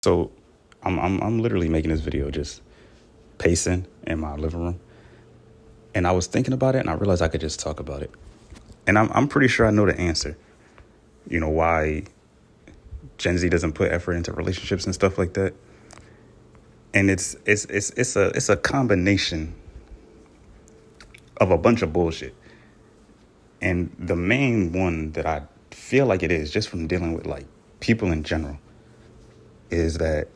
So I'm literally making this video just pacing in my living room. And I was thinking about it and I realized I could just talk about it. And I'm pretty sure I know the answer. Why Gen Z doesn't put effort into relationships and stuff like that. And it's a combination of a bunch of bullshit. And the main one that I feel like it is, just from dealing with like people in general, is that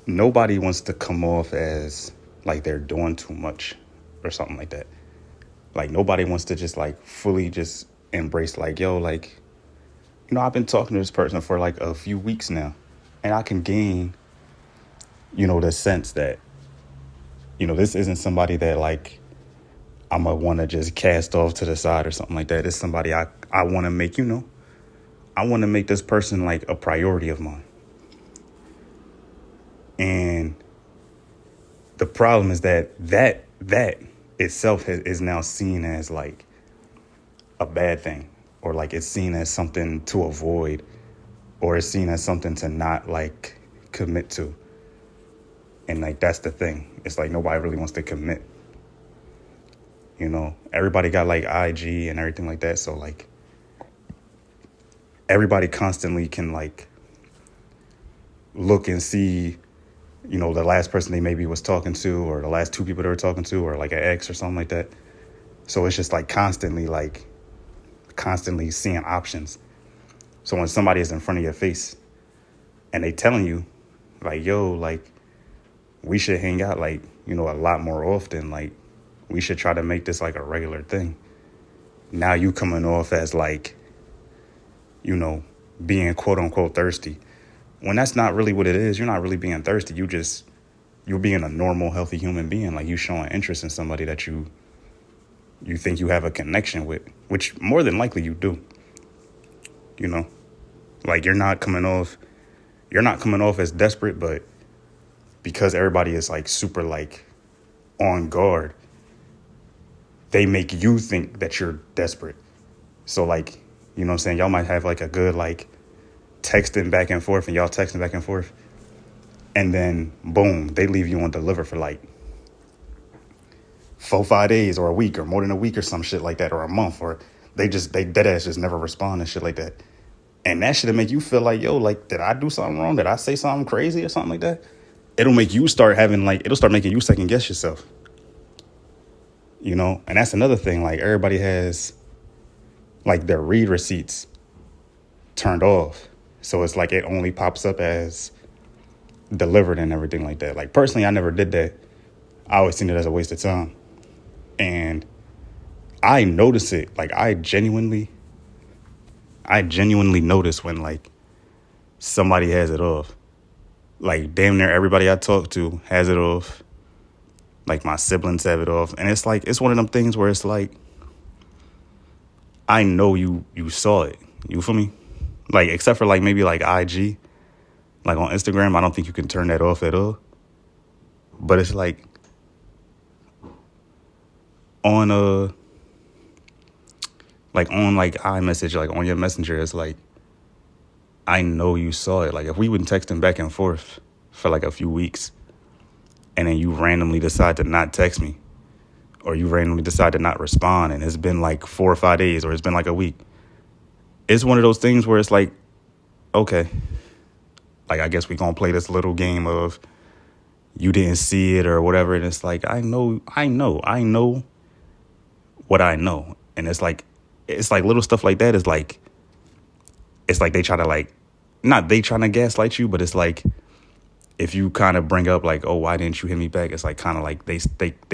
nobody wants to come off as like they're doing too much or something like that. Like nobody wants to just like fully just embrace like, yo, like, I've been talking to this person for like a few weeks now, and I can gain, the sense that, this isn't somebody that like I'm gonna want to just cast off to the side or something like that. It's somebody I want to make, I want to make this person like a priority of mine. And the problem is that itself is now seen as like a bad thing, or like it's seen as something to avoid, or it's seen as something to not like commit to. And like that's the thing. It's like nobody really wants to commit. Everybody got like IG and everything like that. So like everybody constantly can like look and see, the last person they maybe was talking to, or the last two people they were talking to, or like an ex or something like that. So it's just like constantly seeing options. So when somebody is in front of your face and they telling you like, yo, like we should hang out like, a lot more often. Like we should try to make this like a regular thing. Now you coming off as like, being quote unquote thirsty, when that's not really what it is. You're not really being thirsty. You're being a normal, healthy human being. Like you showing interest in somebody that you think you have a connection with, which more than likely you do. Like you're not coming off as desperate, but because everybody is like super like on guard, they make you think that you're desperate. So like, what I'm saying? Y'all might have like a good like texting back and forth, and y'all texting back and forth. And then boom, they leave you on deliver for like 4-5 days or a week or more than a week or some shit like that, or a month, or they dead ass just never respond and shit like that. And that shit'll make you feel like, yo, like, did I do something wrong? Did I say something crazy or something like that? It'll start making you second guess yourself. And that's another thing. Like everybody has like their read receipts turned off. So it's like it only pops up as delivered and everything like that. Like personally, I never did that. I always seen it as a waste of time. And I notice it. Like I genuinely notice when like somebody has it off. Like damn near everybody I talk to has it off. Like my siblings have it off. And it's like, it's one of them things where it's like, I know you saw it. You feel me? Like, except for like maybe like IG, like on Instagram, I don't think you can turn that off at all. But it's like on iMessage, like on your messenger, it's like, I know you saw it. Like if we been texting back and forth for like a few weeks, and then you randomly decide to not text me, or you randomly decide to not respond, and it's been like 4 or 5 days, or it's been like a week. It's one of those things where it's like, okay, like I guess we gonna play this little game of you didn't see it or whatever. And it's like, I know what I know. And it's like little stuff like that is like, it's like they try to like, not they trying to gaslight you, but it's like, if you kind of bring up like, oh, why didn't you hit me back? It's like kind of like they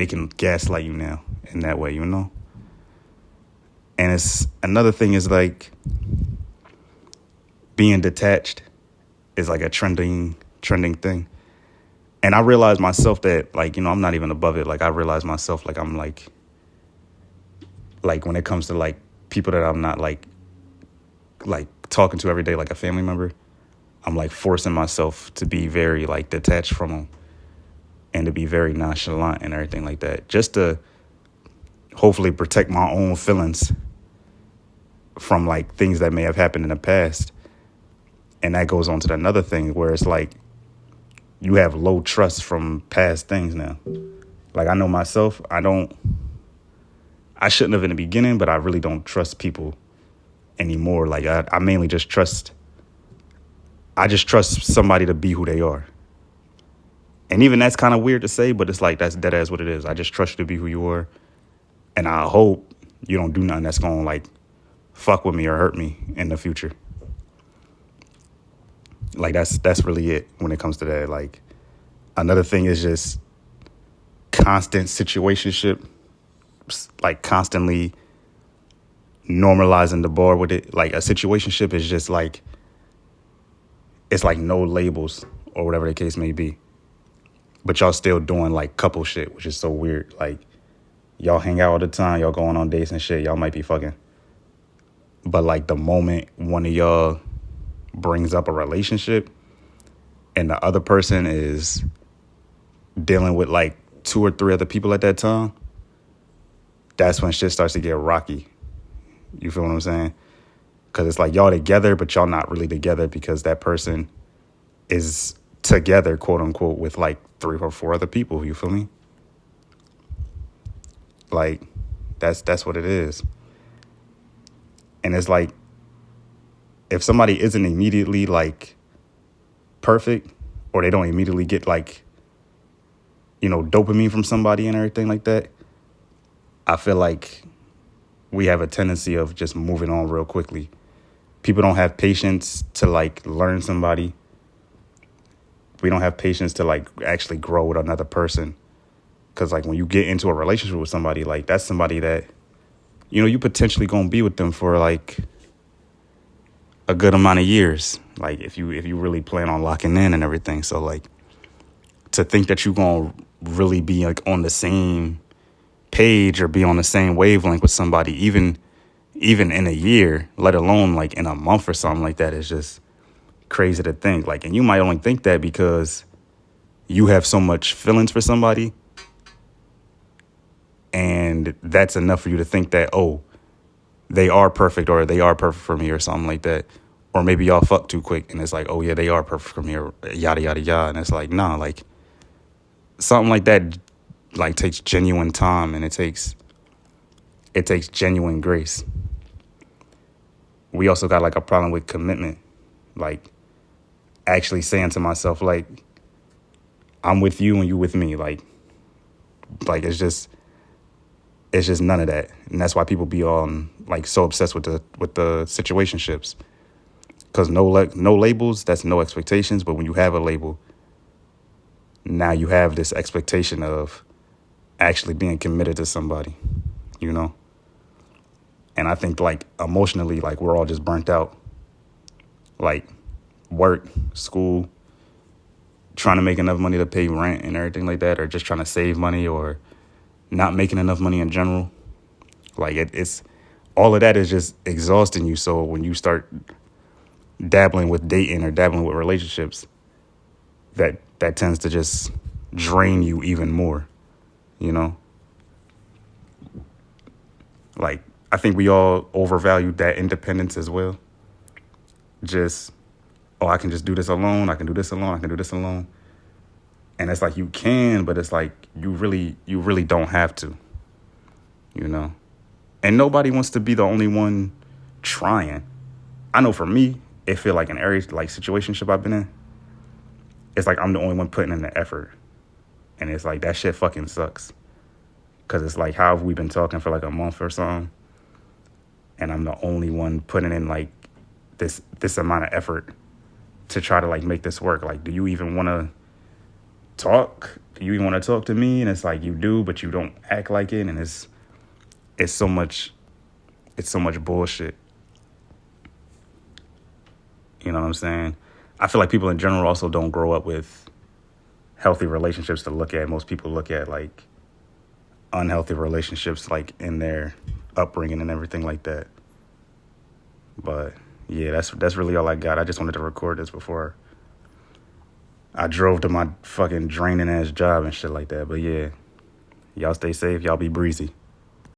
can gaslight you now in that way, And it's another thing is like being detached is like a trending thing. And I realized myself that like, I'm not even above it. Like I realized myself like I'm like when it comes to like people that I'm not like talking to every day, like a family member, I'm like forcing myself to be very like detached from them and to be very nonchalant and everything like that, just to hopefully protect my own feelings from like things that may have happened in the past. And that goes on to another thing where it's like you have low trust from past things now. Like I know myself, I shouldn't have in the beginning, but I really don't trust people anymore. Like I mainly just trust somebody to be who they are. And even that's kind of weird to say, but it's like that's dead ass what it is. I just trust you to be who you are. And I hope you don't do nothing that's going to like fuck with me or hurt me in the future. Like that's really it when it comes to that. Like another thing is just constant situationship, like constantly normalizing the bar with it. Like a situationship is just like, it's like no labels or whatever the case may be. But y'all still doing like couple shit, which is so weird. Like y'all hang out all the time, y'all going on dates and shit, y'all might be fucking. But like the moment one of y'all brings up a relationship and the other person is dealing with like 2 or 3 other people at that time, that's when shit starts to get rocky. You feel what I'm saying? Because it's like y'all together, but y'all not really together because that person is together, quote unquote, with like 3 or 4 other people. You feel me? Like that's what it is. And it's like if somebody isn't immediately like perfect, or they don't immediately get like, you know, dopamine from somebody and everything like that, I feel like we have a tendency of just moving on real quickly. People don't have patience to like learn somebody. We don't have patience to like actually grow with another person. Because like when you get into a relationship with somebody, like that's somebody that, you know, you potentially gonna be with them for like a good amount of years. Like if you really plan on locking in and everything. So like to think that you gonna really be like on the same page or be on the same wavelength with somebody, even in a year, let alone like in a month or something like that, is just crazy to think. Like, and you might only think that because you have so much feelings for somebody, and that's enough for you to think that, oh, they are perfect, or they are perfect for me, or something like that. Or maybe y'all fuck too quick and it's like, oh yeah, they are perfect for me, or yada yada yada. And it's like, nah, like something like that like takes genuine time, and it takes genuine grace. We also got like a problem with commitment. Like actually saying to myself, like, I'm with you and you with me. Like it's just none of that. And that's why people be on like so obsessed with the situationships. Because no labels, that's no expectations. But when you have a label, now you have this expectation of actually being committed to somebody, you know? And I think like emotionally, like we're all just burnt out. Like work, school, trying to make enough money to pay rent and everything like that, or just trying to save money, or not making enough money in general. Like it's all of that is just exhausting you. So when you start dabbling with dating or dabbling with relationships, that tends to just drain you even more, you know? Like, I think we all overvalue that independence as well. Just, oh, I can just do this alone. I can do this alone. I can do this alone. And it's like you can, but it's like you really don't have to, you know? And nobody wants to be the only one trying. I know for me, it feel like in every like situationship I've been in, it's like I'm the only one putting in the effort. And it's like that shit fucking sucks. Because it's like, how have we been talking for like a month or something? And I'm the only one putting in like this amount of effort to try to like make this work. Like, do you even want to talk? Do you even want to talk to me? And it's like you do, but you don't act like it. And it's so much bullshit. You know what I'm saying? I feel like people in general also don't grow up with healthy relationships to look at. Most people look at like unhealthy relationships like in their upbringing and everything like that. But yeah, that's really all I got. I just wanted to record this before I drove to my fucking draining ass job and shit like that. But yeah, y'all stay safe. Y'all be breezy.